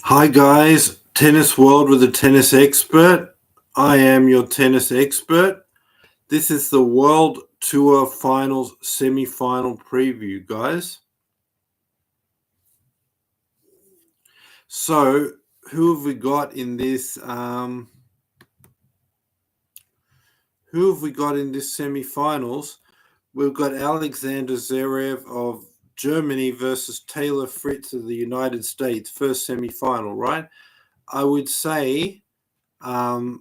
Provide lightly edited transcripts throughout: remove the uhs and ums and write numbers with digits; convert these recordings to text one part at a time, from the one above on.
Hi guys, Tennis World with a tennis expert. I am your tennis expert. This is the World Tour Finals semi-final preview, guys. So, who have we got in this? Who have we got in this semi-finals? We've got Alexander Zverev of Germany versus Taylor Fritz of the United States, first semi-final, right? I would say that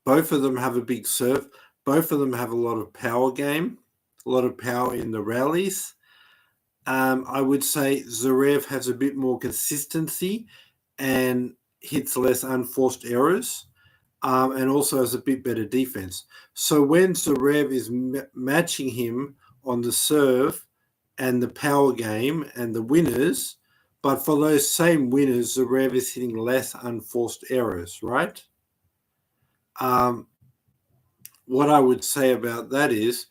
both of them have a big serve. Both of them have a lot of power game, a lot of power in the rallies. I would say Zverev has a bit more consistency and hits less unforced errors, and also has a bit better defense. So when Zverev is matching him on the serve and the power game and the winners, but for those same winners, Zverev is hitting less unforced errors, right? What I would say about that is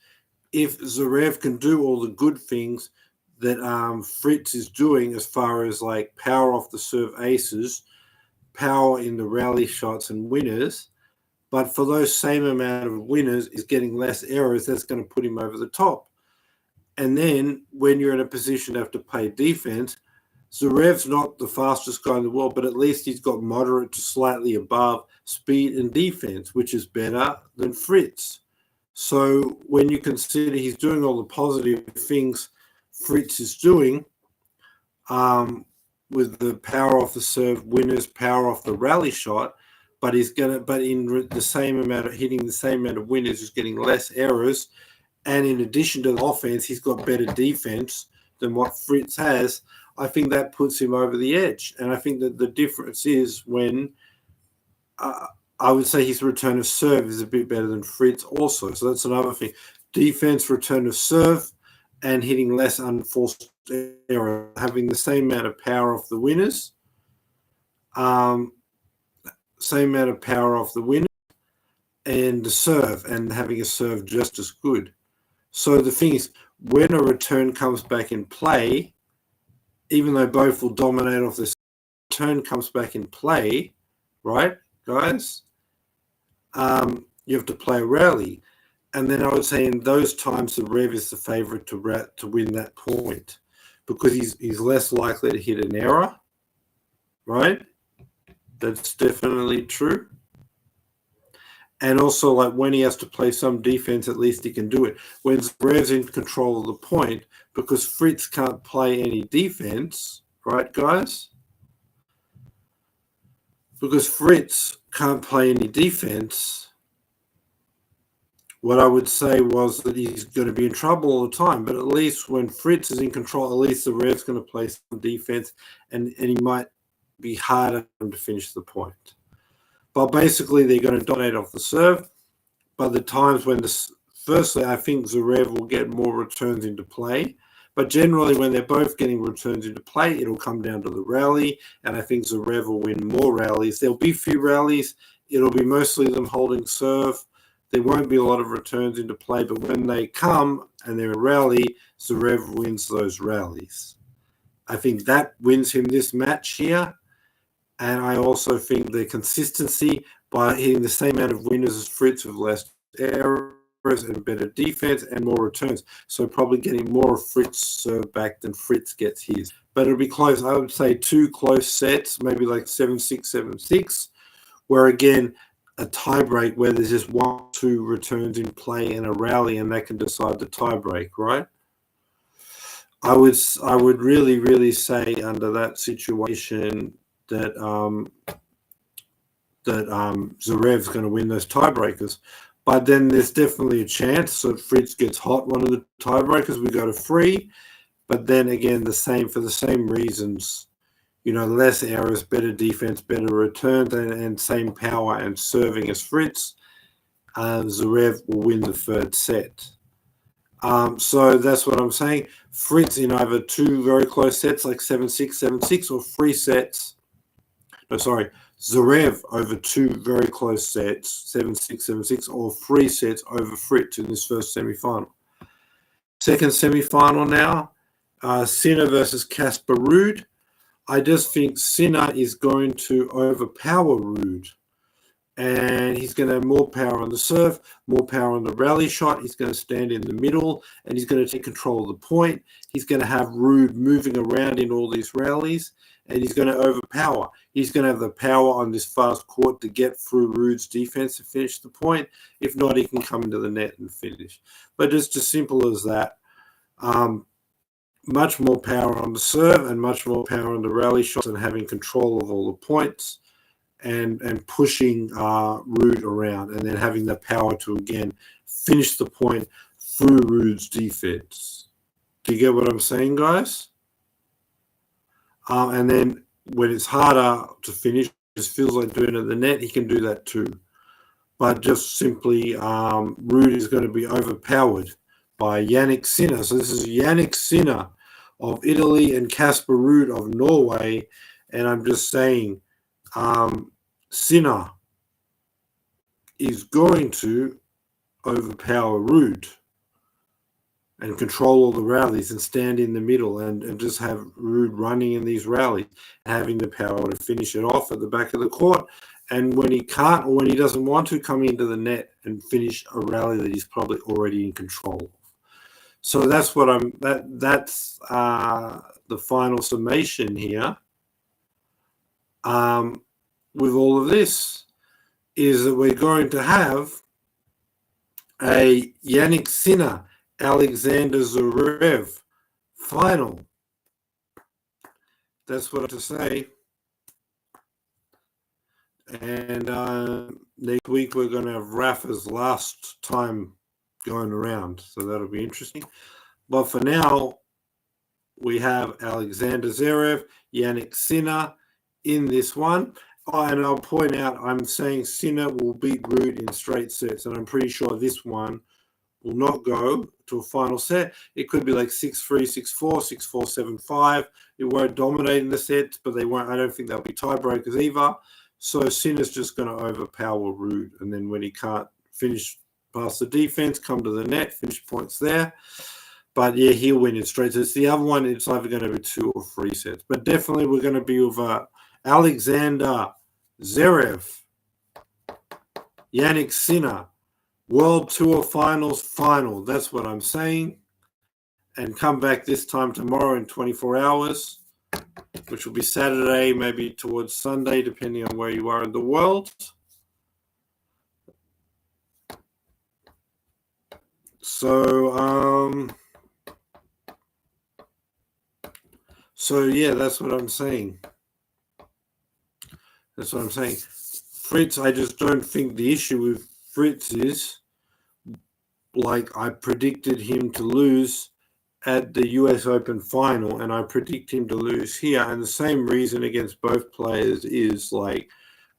if Zverev can do all the good things that Fritz is doing as far as like power off the serve aces, power in the rally shots and winners, but for those same amount of winners is getting less errors, that's going to put him over the top. And then when you're in a position to have to play defense, Zverev's not the fastest guy in the world, but at least he's got moderate to slightly above speed and defense, which is better than Fritz. So when you consider he's doing all the positive things Fritz is doing, with the power off the serve, winners, power off the rally shot, but in the same amount of hitting the same amount of winners, he's getting less errors. And in addition to the offense, he's got better defense than what Fritz has. I think that puts him over the edge. And I think that the difference is when I would say his return of serve is a bit better than Fritz also. So that's another thing. Defense, return of serve, and hitting less unforced error, having the same amount of power off the winners, same amount of power off the winners, and the serve, and having a serve just as good. So the thing is, when a return comes back in play, even though both will dominate off this, return comes back in play, right, guys? You have to play a rally. And then I would say in those times, the Rev is the favorite to win that point because he's less likely to hit an error, right? That's definitely true. And also, like when he has to play some defense, at least he can do it. When Zverev's in control of the point, because Fritz can't play any defense, right, guys? Because Fritz can't play any defense, what I would say was that he's going to be in trouble all the time. But at least when Fritz is in control, at least Zverev's going to play some defense, and he might be harder for him to finish the point. But basically, they're going to dominate off the serve. But the times when firstly, I think Zverev will get more returns into play. But generally, when they're both getting returns into play, it'll come down to the rally. And I think Zverev will win more rallies. There'll be few rallies. It'll be mostly them holding serve. There won't be a lot of returns into play. But when they come and they're a rally, Zverev wins those rallies. I think that wins him this match here. And I also think the consistency by hitting the same amount of winners as Fritz with less errors and better defense and more returns. So probably getting more of Fritz serve back than Fritz gets his. But it'll be close. I would say two close sets, maybe like 7-6, 7-6, where again, a tiebreak where there's just 1-2 returns in play and a rally, and that can decide the tiebreak, right? I would really, really say under that situation that Zverev's going to win those tiebreakers. But then there's definitely a chance that Fritz gets hot one of the tiebreakers. We go to 3. But then again, the same for the same reasons. You know, less errors, better defense, better returns, and same power and serving as Fritz. Zverev will win the third set. So that's what I'm saying. Fritz in either 2 very close sets, like 7-6, 7-6, or 3 sets. No, sorry. Zverev over 2 very close sets, 7-6, 7-6, or 3 sets over Fritz in this first semi-final. Second semi-final now, Sinner versus Casper Ruud. I just think Sinner is going to overpower Ruud. And he's going to have more power on the serve, more power on the rally shot. He's going to stand in the middle, and he's going to take control of the point. He's going to have Ruud moving around in all these rallies, and he's going to overpower. He's going to have the power on this fast court to get through Ruud's defense to finish the point. If not, he can come into the net and finish. But just as simple as that. Much more power on the serve and much more power on the rally shots and having control of all the points. And pushing Ruud around, and then having the power to again finish the point through Ruud's defense. Do you get what I'm saying, guys? And then when it's harder to finish, it just feels like doing it in the net, he can do that too. But just simply, Ruud is going to be overpowered by Jannik Sinner. So this is Jannik Sinner of Italy and Casper Ruud of Norway. And I'm just saying, Sinner is going to overpower Ruud and control all the rallies and stand in the middle and just have Ruud running in these rallies, having the power to finish it off at the back of the court. And when he can't or when he doesn't want to, come into the net and finish a rally that he's probably already in control of. So that's what that's the final summation here. With all of this is that we're going to have a Jannik Sinner, Alexander Zverev final. That's what I have to say. And next week we're going to have Rafa's last time going around. So that'll be interesting. But for now, we have Alexander Zverev, Jannik Sinner in this one. Oh, and I'll point out, I'm saying Sinner will beat Ruud in straight sets, and I'm pretty sure this one will not go to a final set. It could be like 6-3, 6-4, 6-4, 7-5. It won't dominate in the sets, but they won't. I don't think they'll be tiebreakers either. So Sinner's just going to overpower Ruud, and then when he can't finish past the defense, come to the net, finish points there. But yeah, he'll win in straight sets. The other one, it's either going to be 2 or 3 sets. But definitely we're going to be with Alexander Zverev, Jannik Sinner, World Tour Finals final. That's what I'm saying. And come back this time tomorrow in 24 hours, which will be Saturday, maybe towards Sunday, depending on where you are in the world. So yeah, that's what I'm saying. That's what I'm saying. Fritz, I just don't think the issue with Fritz is, like, I predicted him to lose at the US Open final, and I predict him to lose here. And the same reason against both players is, like,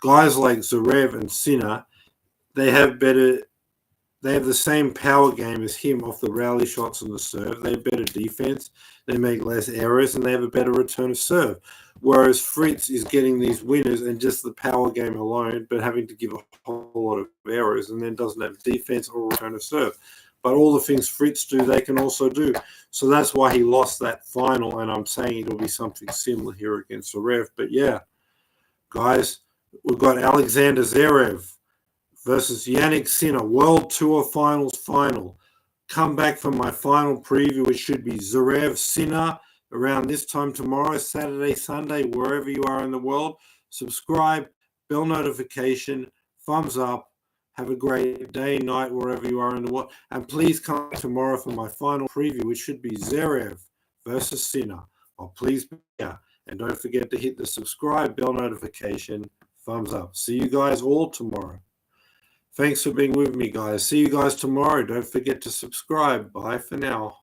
guys like Zverev and Sinner, they have the same power game as him off the rally shots and the serve. They have better defense, they make less errors, and they have a better return of serve. Whereas Fritz is getting these winners and just the power game alone, but having to give a whole lot of errors, and then doesn't have defense or return of serve. But all the things Fritz do, they can also do. So that's why he lost that final, and I'm saying it'll be something similar here against Zverev. But yeah, guys, we've got Alexander Zverev versus Jannik Sinner, World Tour Finals final. Come back for my final preview. It should be Zverev Sinner around this time tomorrow, Saturday, Sunday, wherever you are in the world. Subscribe, bell notification, thumbs up. Have a great day, night, wherever you are in the world. And please come tomorrow for my final preview, which should be Zverev versus Sinner. Oh, please be here. And don't forget to hit the subscribe, bell notification, thumbs up. See you guys all tomorrow. Thanks for being with me, guys. See you guys tomorrow. Don't forget to subscribe. Bye for now.